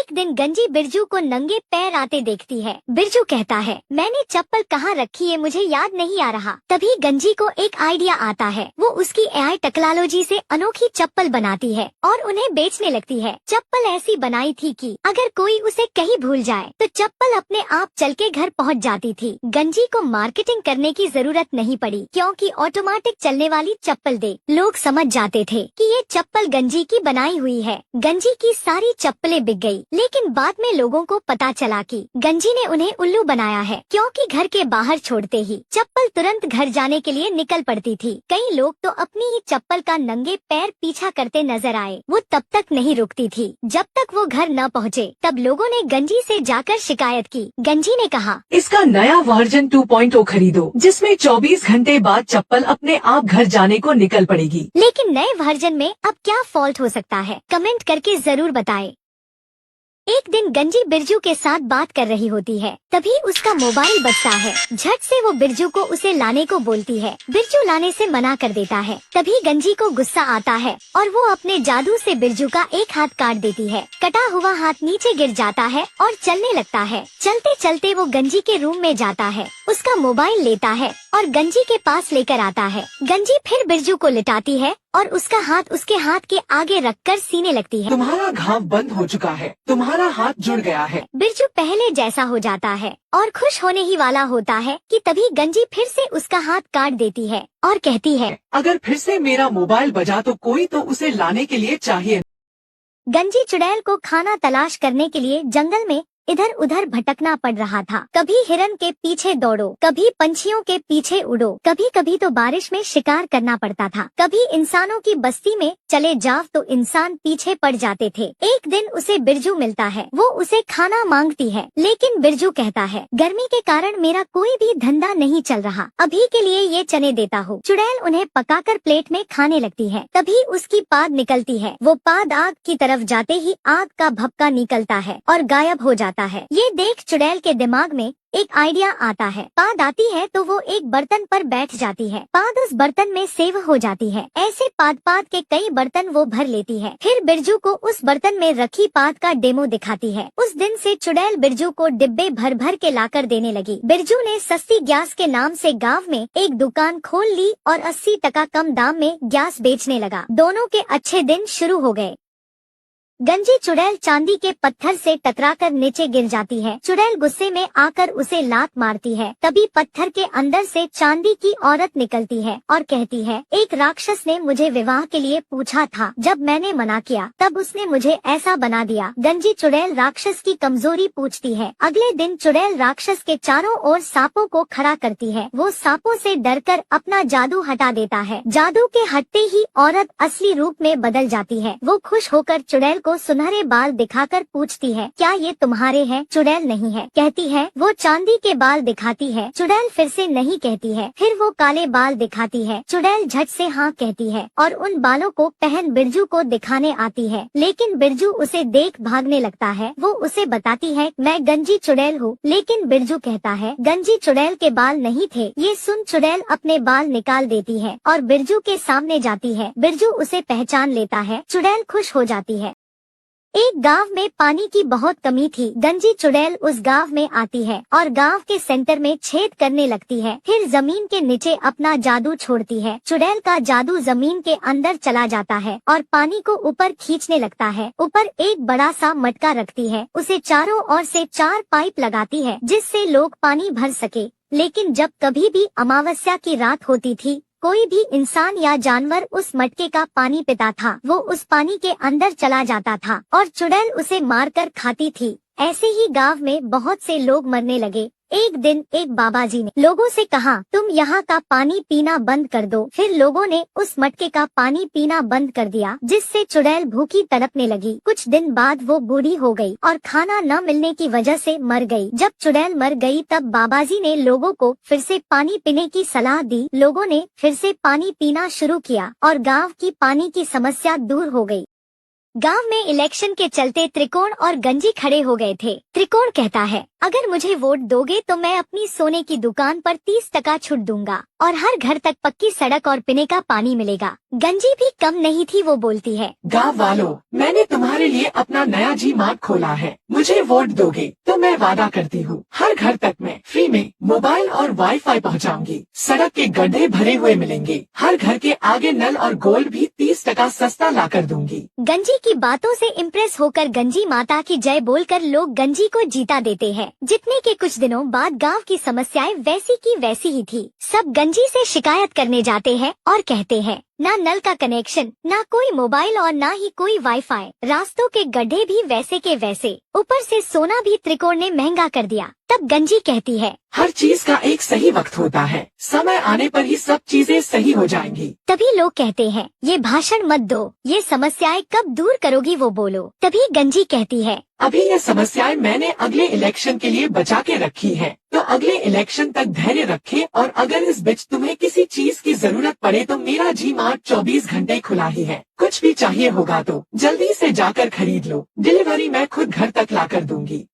एक दिन गंजी बिरजू को नंगे पैर आते देखती है। बिरजू कहता है, मैंने चप्पल कहाँ रखी है, मुझे याद नहीं आ रहा। तभी गंजी को एक आइडिया आता है। वो उसकी एआई टेक्नोलॉजी से अनोखी चप्पल बनाती है और उन्हें बेचने लगती है। चप्पल ऐसी बनाई थी कि अगर कोई उसे कहीं भूल जाए तो चप्पल अपने आप चल के घर पहुँच जाती थी। गंजी को मार्केटिंग करने की जरूरत नहीं पड़ी, क्योंकि ऑटोमेटिक चलने वाली चप्पल देख लोग समझ जाते थे कि ये चप्पल गंजी की बनाई हुई है। गंजी की सारी चप्पलें बिक गई, लेकिन बाद में लोगों को पता चला कि गंजी ने उन्हें उल्लू बनाया है, क्योंकि घर के बाहर छोड़ते ही चप्पल तुरंत घर जाने के लिए निकल पड़ती थी। कई लोग तो अपनी ही चप्पल का नंगे पैर पीछा करते नजर आए। वो तब तक नहीं रुकती थी जब तक वो घर न पहुँचे। तब लोगों ने गंजी से जाकर शिकायत की। गंजी ने कहा, इसका नया वर्जन 2.0 खरीदो, जिसमें 24 घंटे बाद चप्पल अपने आप घर जाने को निकल पड़ेगी। लेकिन नए वर्जन में अब क्या फॉल्ट हो सकता है, कमेंट करके जरूर बताएं। एक दिन गंजी बिरजू के साथ बात कर रही होती है, तभी उसका मोबाइल बजता है। झट से वो बिरजू को उसे लाने को बोलती है। बिरजू लाने से मना कर देता है। तभी गंजी को गुस्सा आता है और वो अपने जादू से बिरजू का एक हाथ काट देती है। कटा हुआ हाथ नीचे गिर जाता है और चलने लगता है। चलते चलते वो गंजी के रूम में जाता है, उसका मोबाइल लेता है और गंजी के पास लेकर आता है। गंजी फिर बिरजू को लिटाती है और उसका हाथ उसके हाथ के आगे रखकर सीने लगती है। तुम्हारा घाव बंद हो चुका है, तुम्हारा हाथ जुड़ गया है। बिरजू पहले जैसा हो जाता है और खुश होने ही वाला होता है कि तभी गंजी फिर से उसका हाथ काट देती है और कहती है, अगर फिर से मेरा मोबाइल बजा तो कोई तो उसे लाने के लिए चाहिए। गंजी चुड़ैल को खाना तलाश करने के लिए जंगल में इधर उधर भटकना पड़ रहा था। कभी हिरन के पीछे दौड़ो, कभी पंछियों के पीछे उड़ो, कभी कभी तो बारिश में शिकार करना पड़ता था। कभी इंसानों की बस्ती में चले जाओ तो इंसान पीछे पड़ जाते थे। एक दिन उसे बिरजू मिलता है। वो उसे खाना मांगती है, लेकिन बिरजू कहता है, गर्मी के कारण मेरा कोई भी धंधा नहीं चल रहा, अभी के लिए ये चने देता हूँ। चुड़ैल उन्हें पकाकर प्लेट में खाने लगती है। तभी उसकी पाद निकलती है। वो पाद आग की तरफ जाते ही आग का भपका निकलता है और गायब हो जाता है। ये देख चुड़ैल के दिमाग में एक आइडिया आता है। पाद आती है तो वो एक बर्तन पर बैठ जाती है। पाद उस बर्तन में सेव हो जाती है। ऐसे पाद पाद के कई बर्तन वो भर लेती है। फिर बिरजू को उस बर्तन में रखी पाद का डेमो दिखाती है। उस दिन से चुड़ैल बिरजू को डिब्बे भर भर के लाकर देने लगी। बिरजू ने सस्ती गैस के नाम से गांव में एक दुकान खोल ली और 80% कम दाम में गैस बेचने लगा। दोनों के अच्छे दिन शुरू हो गए। गंजी चुड़ैल चांदी के पत्थर से टकराकर नीचे गिर जाती है। चुड़ैल गुस्से में आकर उसे लात मारती है। तभी पत्थर के अंदर से चांदी की औरत निकलती है और कहती है, एक राक्षस ने मुझे विवाह के लिए पूछा था, जब मैंने मना किया तब उसने मुझे ऐसा बना दिया। गंजी चुड़ैल राक्षस की कमजोरी पूछती है। अगले दिन चुड़ैल राक्षस के चारों ओर सांपों को खड़ा करती है। वो सांपों से डरकर अपना जादू हटा देता है। जादू के हटते ही औरत असली रूप में बदल जाती है। वो खुश होकर चुड़ैल को सुनहरे बाल दिखाकर पूछती है, क्या ये तुम्हारे हैं? चुड़ैल नहीं है कहती है। वो चांदी के बाल दिखाती है। चुड़ैल फिर से नहीं कहती है। फिर वो काले बाल दिखाती है। चुड़ैल झट से हाँ कहती है और उन बालों को पहन बिरजू को दिखाने आती है, लेकिन बिरजू उसे देख भागने लगता है। वो उसे बताती है, मैं गंजी चुड़ैल हूँ, लेकिन बिरजू कहता है, गंजी चुड़ैल के बाल नहीं थे। ये सुन चुड़ैल अपने बाल निकाल देती है और बिरजू के सामने जाती है। बिरजू उसे पहचान लेता है। चुड़ैल खुश हो जाती है। एक गांव में पानी की बहुत कमी थी। गंजी चुड़ैल उस गांव में आती है और गांव के सेंटर में छेद करने लगती है। फिर जमीन के नीचे अपना जादू छोड़ती है। चुड़ैल का जादू जमीन के अंदर चला जाता है और पानी को ऊपर खींचने लगता है। ऊपर एक बड़ा सा मटका रखती है। उसे चारों ओर से 4 पाइप लगाती है, जिससे लोग पानी भर सके। लेकिन जब कभी भी अमावस्या की रात होती थी, कोई भी इंसान या जानवर उस मटके का पानी पीता था, वो उस पानी के अंदर चला जाता था और चुड़ैल उसे मारकर खाती थी। ऐसे ही गांव में बहुत से लोग मरने लगे। एक दिन एक बाबाजी ने लोगों से कहा, तुम यहाँ का पानी पीना बंद कर दो। फिर लोगों ने उस मटके का पानी पीना बंद कर दिया, जिससे चुड़ैल भूखी तड़पने लगी। कुछ दिन बाद वो बूढ़ी हो गई और खाना न मिलने की वजह से मर गई। जब चुड़ैल मर गई तब बाबाजी ने लोगों को फिर से पानी पीने की सलाह दी। लोगों ने फिर से पानी पीना शुरू किया और गाँव की पानी की समस्या दूर हो गई। गांव में इलेक्शन के चलते त्रिकोण और गंजी खड़े हो गए थे। त्रिकोण कहता है, अगर मुझे वोट दोगे तो मैं अपनी सोने की दुकान पर 30% छूट दूंगा और हर घर तक पक्की सड़क और पीने का पानी मिलेगा। गंजी भी कम नहीं थी, वो बोलती है, गाँव वालों, मैंने तुम्हारे लिए अपना नया जी मार्ट खोला है। मुझे वोट दोगे तो मैं वादा करती हूँ हर घर तक मैं फ्री में मोबाइल और वाईफाई पहुँचाऊंगी। सड़क के गड्ढे भरे हुए मिलेंगे। हर घर के आगे नल और गोल्ड भी 30% सस्ता ला कर दूंगी। गंजी की बातों से इम्प्रेस होकर गंजी माता की जय बोलकर लोग गंजी को जीता देते हैं। जीतने के कुछ दिनों बाद गांव की समस्याएं वैसी की वैसी ही थी। सब गंजी से शिकायत करने जाते हैं और कहते हैं, ना नल का कनेक्शन, ना कोई मोबाइल और ना ही कोई वाईफाई। रास्तों के गड्ढे भी वैसे के वैसे, ऊपर से सोना भी त्रिकोण ने महंगा कर दिया। तब गंजी कहती है, हर चीज का एक सही वक्त होता है, समय आने पर ही सब चीजें सही हो जाएंगी। तभी लोग कहते हैं, ये भाषण मत दो, ये समस्याएं कब दूर करोगी वो बोलो। तभी गंजी कहती है, अभी ये समस्याएं मैंने अगले इलेक्शन के लिए बचा के रखी है, तो अगले इलेक्शन तक धैर्य रखे। और अगर इस बीच तुम्हें किसी चीज की जरूरत पड़े तो मेरा जी मार्ट 24 घंटे खुला ही है। कुछ भी चाहिए होगा तो जल्दी से जाकर खरीद लो। डिलीवरी मैं खुद घर तक ला कर दूंगी।